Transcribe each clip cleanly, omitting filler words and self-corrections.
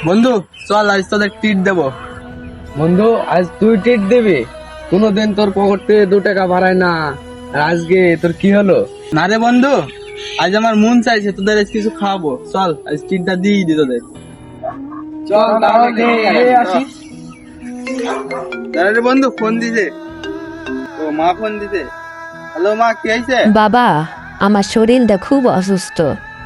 বন্ধু চল আজ তোদের ট্রিট দেবো। বন্ধু আজ তুই ট্রিট দিবি? কোনোদিন তোর পকেট থেকে 2 টাকা বাড়ায় না, আর আজকে তোর কি হলো? না রে বন্ধু, আজ আমার মন চাইছে তোদের আজ কিছু খাওয়াবো। চল আজ ট্রিটটা দিয়ে দি তোদের। চল তাহলে আসি। রে বন্ধু ফোন দিছে, ও মা ফোন দিছে। হ্যালো মা, কি হয়েছে? বাবা, আমার শরীরটা খুব অসুস্থ,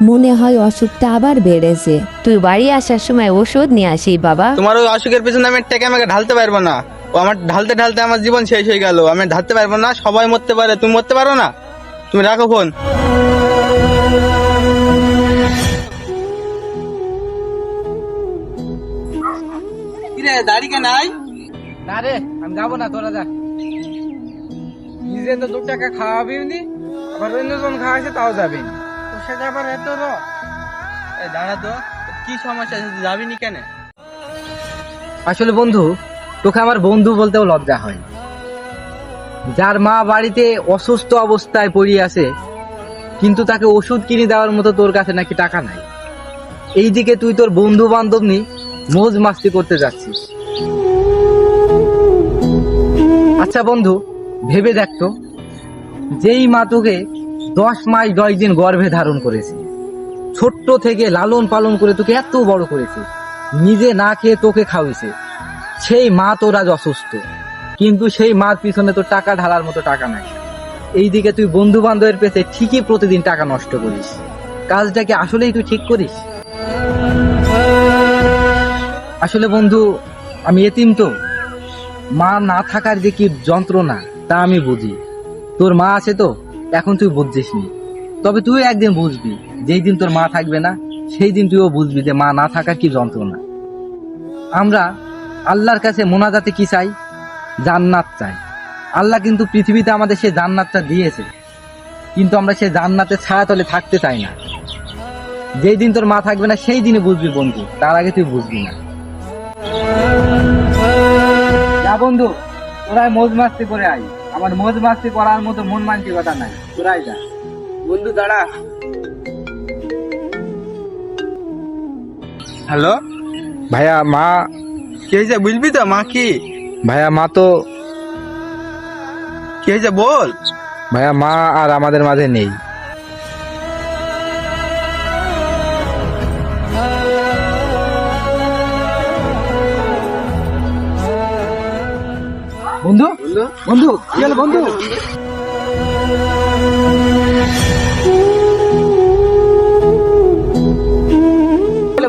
মনে হয় অসুখটা আবার বেড়েছে। তুই বাড়ি আসার সময় ওষুধ নিয়ে আসি বাবা। তোমার ওই অসুখের পিছনে আমি টেকে আমাকে ঢালতে পারবো না। ও আমার ঢালতে ঢালতে আমার জীবন শেষ হয়ে গেল। আমি ঢালতে পারবো না, সবাই মরতে পারে, তুমি মরতে পারো না। তুমি রাখো ফোন। কিরে দাড়ি কে নাই? না রে, আমি যাবো না, তোরা যা। নিজে তো 2 টাকা খাওয়াবি নি, আবার অন্যজন খাওয়াইছে তাও যাবি না। তোর সাথে আবার এত দাঁড়া তো, কি সমস্যা আছে, যাবি নি কেন? আসলে বন্ধু, তোকে আমার বন্ধু বলতেও লজ্জা হয়। যার মা বাড়িতে অসুস্থ অবস্থায় পড়ে আছে, কিন্তু তাকে ওষুধ কিনে দেওয়ার মতো তোর কাছে নাকি টাকা নাই। এইদিকে তুই তোর বন্ধু বান্ধব নিয়ে মৌজ মাস্তি করতে যাচ্ছিস। আচ্ছা বন্ধু, ভেবে দেখতো, যেই মা তোকে 10 মাস 10 দিন গর্ভে ধারণ করেছে, ছোট্ট থেকে লালন পালন করে তোকে এত বড় করেছে, নিজে না খেয়ে তোকে খাওয়াইছে, সেই মা তোর আজ অসুস্থ, কিন্তু সেই মার পিছনে তোর টাকা ঢালার মতো টাকা নাই। এইদিকে তুই বন্ধু বান্ধবের পেছে ঠিকই প্রতিদিন টাকা নষ্ট করিস। কাজটা কি আসলেই তুই ঠিক করিস? আসলে বন্ধু, আমি এতিম তো, মা না থাকার যে কি যন্ত্রণা তা আমি বুঝি। তোর মা আছে তো, এখন তুই বুঝছিস নি, তবে তুই একদিন বুঝবি। যেই দিন তোর মা থাকবে না, সেই দিন তুইও বুঝবি যে মা না থাকার কি যন্ত্রণা। আমরা আল্লাহর কাছে মোনাজাতে কি চাই? জান্নাত চাই। আল্লাহ কিন্তু পৃথিবীতে আমাদের সেই জান্নাতটা দিয়েছে, কিন্তু আমরা সেই জান্নাতের ছায়াতলে থাকতে চাই না। যেই দিন তোর মা থাকবে না, সেই দিনে বুঝবি বন্ধু, তার আগে তুই বুঝবি না। যা বন্ধু, তোরাই মৌজ মাস্তি করে আই। আমার মৌজ মাস্তি করার মতো মন মানসিকতা নাই, তোরাই যা। বন্ধু দাঁড়া। হ্যালো ভাইয়া, মা কি হয়েছে বুঝবি তো? মা কি? ভাইয়া মা তো কি হয়েছে বল। ভাইয়া মা আর আমাদের মাঝে নেই। বন্ধু বন্ধু কি হলো বন্ধু?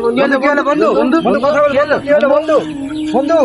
বন্ধু বন্ধু বন্ধু বন্ধু বন্ধু